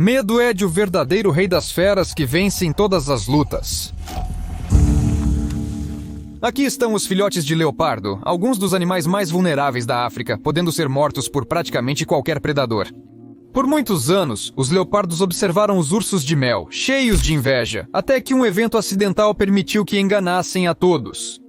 Medo é de o verdadeiro rei das feras que vence em todas as lutas. Aqui estão os filhotes de leopardo, alguns dos animais mais vulneráveis da África, podendo ser mortos por praticamente qualquer predador. Por muitos anos, os leopardos observaram os ursos de mel, cheios de inveja, até que um evento acidental permitiu que enganassem a todos.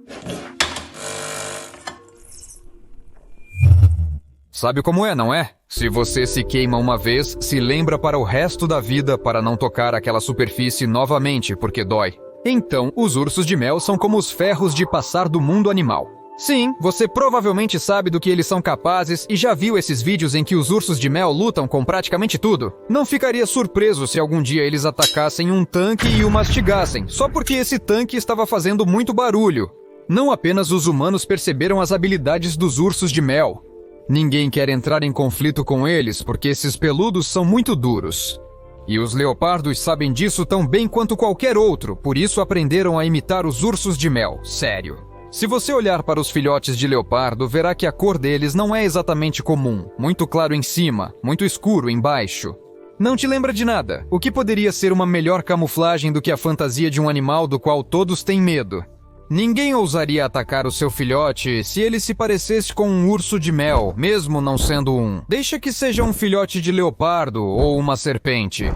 Sabe como é, não é? Se você se queima uma vez, se lembra para o resto da vida para não tocar aquela superfície novamente, porque dói. Então, os ursos de mel são como os ferros de passar do mundo animal. Sim, você provavelmente sabe do que eles são capazes e já viu esses vídeos em que os ursos de mel lutam com praticamente tudo. Não ficaria surpreso se algum dia eles atacassem um tanque e o mastigassem, só porque esse tanque estava fazendo muito barulho. Não apenas os humanos perceberam as habilidades dos ursos de mel. Ninguém quer entrar em conflito com eles porque esses peludos são muito duros. E os leopardos sabem disso tão bem quanto qualquer outro, por isso aprenderam a imitar os ursos de mel, sério. Se você olhar para os filhotes de leopardo, verá que a cor deles não é exatamente comum, muito claro em cima, muito escuro embaixo. Não te lembra de nada, o que poderia ser uma melhor camuflagem do que a fantasia de um animal do qual todos têm medo? Ninguém ousaria atacar o seu filhote se ele se parecesse com um urso de mel, mesmo não sendo um. Deixa que seja um filhote de leopardo ou uma serpente.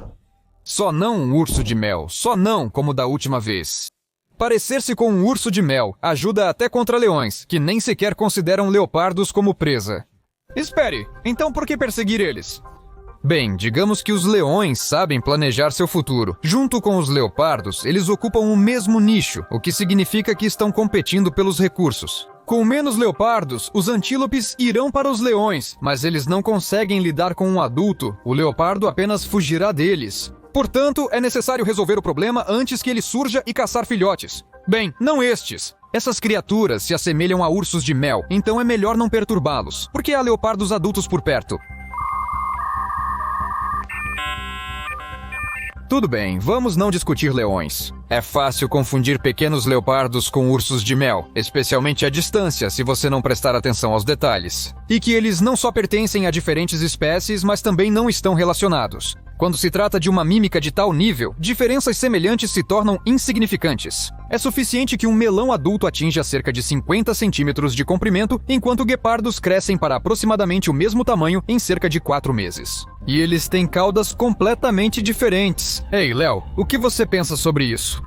Só não um urso de mel, só não como da última vez. Parecer-se com um urso de mel ajuda até contra leões, que nem sequer consideram leopardos como presa. Espere, então por que perseguir eles? Bem, digamos que os leões sabem planejar seu futuro. Junto com os leopardos, eles ocupam o mesmo nicho, o que significa que estão competindo pelos recursos. Com menos leopardos, os antílopes irão para os leões, mas eles não conseguem lidar com um adulto, o leopardo apenas fugirá deles. Portanto, é necessário resolver o problema antes que ele surja e caçar filhotes. Bem, não estes. Essas criaturas se assemelham a ursos de mel, então é melhor não perturbá-los, porque há leopardos adultos por perto. Tudo bem, vamos não discutir leões. É fácil confundir pequenos leopardos com ursos de mel, especialmente à distância, se você não prestar atenção aos detalhes. E que eles não só pertencem a diferentes espécies, mas também não estão relacionados. Quando se trata de uma mímica de tal nível, diferenças semelhantes se tornam insignificantes. É suficiente que um melão adulto atinja cerca de 50 centímetros de comprimento, enquanto guepardos crescem para aproximadamente o mesmo tamanho em cerca de 4 meses. E eles têm caudas completamente diferentes. Ei, Léo, o que você pensa sobre isso?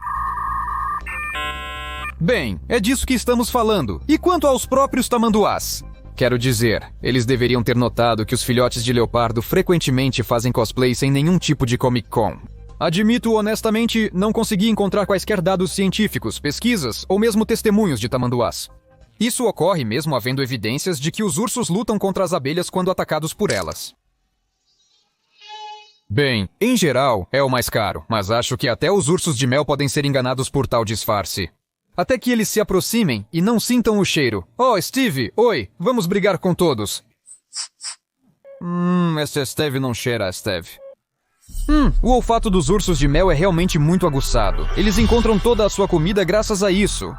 Bem, é disso que estamos falando. E quanto aos próprios tamanduás? Quero dizer, eles deveriam ter notado que os filhotes de leopardo frequentemente fazem cosplay sem nenhum tipo de Comic Con. Admito honestamente, não consegui encontrar quaisquer dados científicos, pesquisas ou mesmo testemunhos de tamanduás. Isso ocorre mesmo havendo evidências de que os ursos lutam contra as abelhas quando atacados por elas. Bem, em geral, é o mais caro, mas acho que até os ursos de mel podem ser enganados por tal disfarce. Até que eles se aproximem e não sintam o cheiro. Oh, Steve, oi, vamos brigar com todos. Esse Steve não cheira a Steve. O olfato dos ursos de mel é realmente muito aguçado. Eles encontram toda a sua comida graças a isso.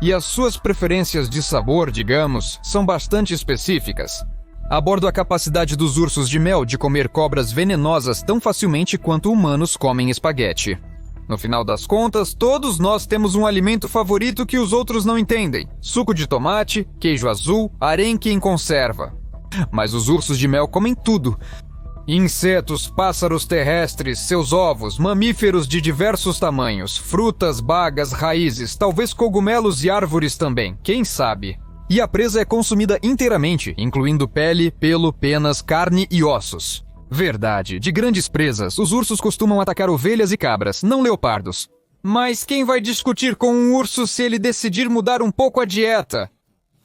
E as suas preferências de sabor, digamos, são bastante específicas. Abordo a capacidade dos ursos de mel de comer cobras venenosas tão facilmente quanto humanos comem espaguete. No final das contas, todos nós temos um alimento favorito que os outros não entendem. Suco de tomate, queijo azul, arenque em conserva. Mas os ursos de mel comem tudo. Insetos, pássaros terrestres, seus ovos, mamíferos de diversos tamanhos, frutas, bagas, raízes, talvez cogumelos e árvores também, quem sabe? E a presa é consumida inteiramente, incluindo pele, pelo, penas, carne e ossos. Verdade, de grandes presas, os ursos costumam atacar ovelhas e cabras, não leopardos. Mas quem vai discutir com um urso se ele decidir mudar um pouco a dieta?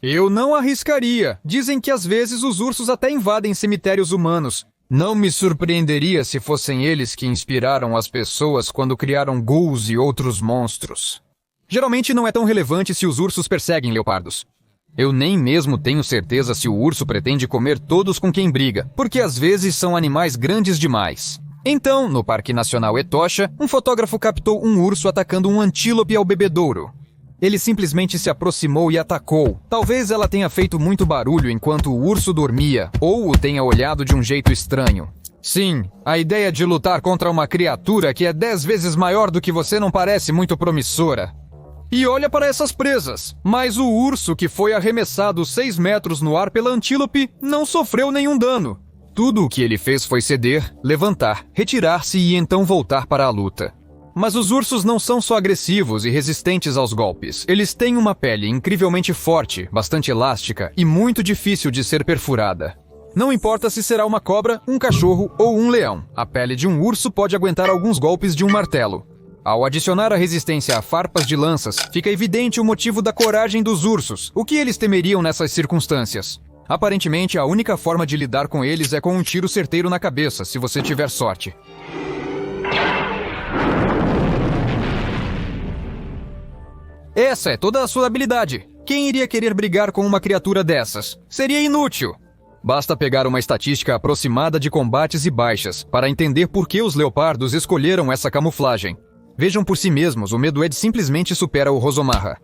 Eu não arriscaria. Dizem que às vezes os ursos até invadem cemitérios humanos. Não me surpreenderia se fossem eles que inspiraram as pessoas quando criaram ghouls e outros monstros. Geralmente não é tão relevante se os ursos perseguem leopardos. Eu nem mesmo tenho certeza se o urso pretende comer todos com quem briga, porque às vezes são animais grandes demais. Então, no Parque Nacional Etosha, um fotógrafo captou um urso atacando um antílope ao bebedouro. Ele simplesmente se aproximou e atacou. Talvez ela tenha feito muito barulho enquanto o urso dormia, ou o tenha olhado de um jeito estranho. Sim, a ideia de lutar contra uma criatura que é 10 vezes maior do que você não parece muito promissora. E olha para essas presas, mas o urso que foi arremessado 6 metros no ar pela antílope não sofreu nenhum dano. Tudo o que ele fez foi ceder, levantar, retirar-se e então voltar para a luta. Mas os ursos não são só agressivos e resistentes aos golpes. Eles têm uma pele incrivelmente forte, bastante elástica e muito difícil de ser perfurada. Não importa se será uma cobra, um cachorro ou um leão, a pele de um urso pode aguentar alguns golpes de um martelo. Ao adicionar a resistência a farpas de lanças, fica evidente o motivo da coragem dos ursos, o que eles temeriam nessas circunstâncias. Aparentemente, a única forma de lidar com eles é com um tiro certeiro na cabeça, se você tiver sorte. Essa é toda a sua habilidade. Quem iria querer brigar com uma criatura dessas? Seria inútil. Basta pegar uma estatística aproximada de combates e baixas para entender por que os leopardos escolheram essa camuflagem. Vejam por si mesmos, o Medoed simplesmente supera o Rosomahra.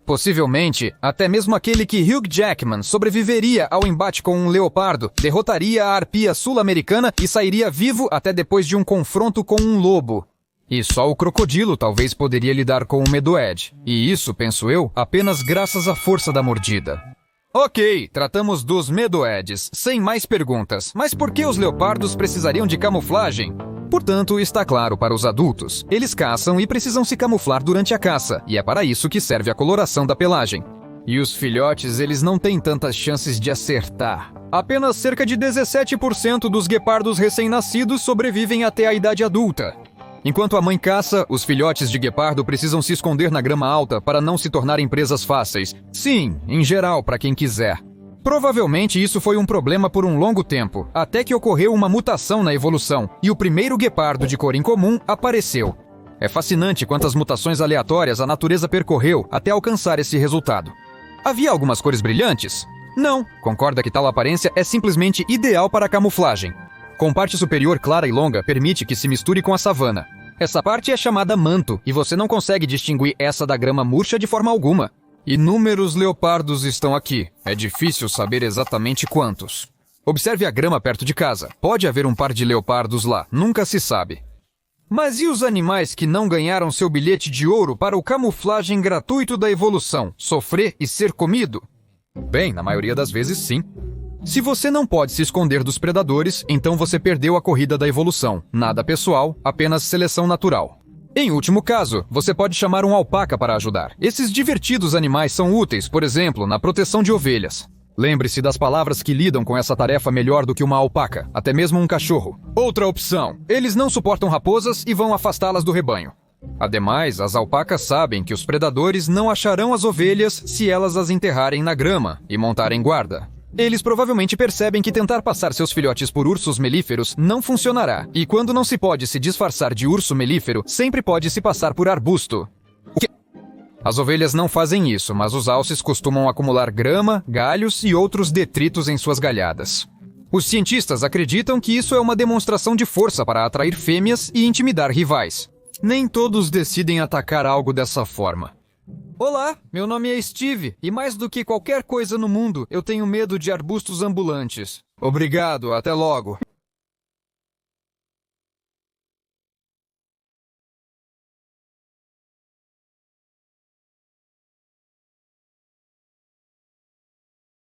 Possivelmente, até mesmo aquele que Hugh Jackman sobreviveria ao embate com um leopardo, derrotaria a arpia sul-americana e sairia vivo até depois de um confronto com um lobo. E só o crocodilo talvez poderia lidar com o Medoed. E isso, penso eu, apenas graças à força da mordida. Ok, tratamos dos Medoeds, sem mais perguntas. Mas por que os leopardos precisariam de camuflagem? Portanto, está claro para os adultos. Eles caçam e precisam se camuflar durante a caça, e é para isso que serve a coloração da pelagem. E os filhotes, eles não têm tantas chances de acertar. Apenas cerca de 17% dos guepardos recém-nascidos sobrevivem até a idade adulta. Enquanto a mãe caça, os filhotes de guepardo precisam se esconder na grama alta para não se tornarem presas fáceis. Sim, em geral, para quem quiser. Provavelmente isso foi um problema por um longo tempo, até que ocorreu uma mutação na evolução, e o primeiro guepardo de cor incomum apareceu. É fascinante quantas mutações aleatórias a natureza percorreu até alcançar esse resultado. Havia algumas cores brilhantes? Não, concorda que tal aparência é simplesmente ideal para a camuflagem. Com parte superior clara e longa, permite que se misture com a savana. Essa parte é chamada manto, e você não consegue distinguir essa da grama murcha de forma alguma. Inúmeros leopardos estão aqui. É difícil saber exatamente quantos. Observe a grama perto de casa. Pode haver um par de leopardos lá, nunca se sabe. Mas e os animais que não ganharam seu bilhete de ouro para o camuflagem gratuito da evolução? Sofrer e ser comido? Bem, na maioria das vezes sim. Se você não pode se esconder dos predadores, então você perdeu a corrida da evolução. Nada pessoal, apenas seleção natural. Em último caso, você pode chamar um alpaca para ajudar. Esses divertidos animais são úteis, por exemplo, na proteção de ovelhas. Lembre-se das palavras que lidam com essa tarefa melhor do que uma alpaca, até mesmo um cachorro. Outra opção, eles não suportam raposas e vão afastá-las do rebanho. Ademais, as alpacas sabem que os predadores não acharão as ovelhas se elas as enterrarem na grama e montarem guarda. Eles provavelmente percebem que tentar passar seus filhotes por ursos melíferos não funcionará, e quando não se pode se disfarçar de urso melífero, sempre pode se passar por arbusto. As ovelhas não fazem isso, mas os alces costumam acumular grama, galhos e outros detritos em suas galhadas. Os cientistas acreditam que isso é uma demonstração de força para atrair fêmeas e intimidar rivais. Nem todos decidem atacar algo dessa forma. Olá, meu nome é Steve, e mais do que qualquer coisa no mundo, eu tenho medo de arbustos ambulantes. Obrigado, até logo.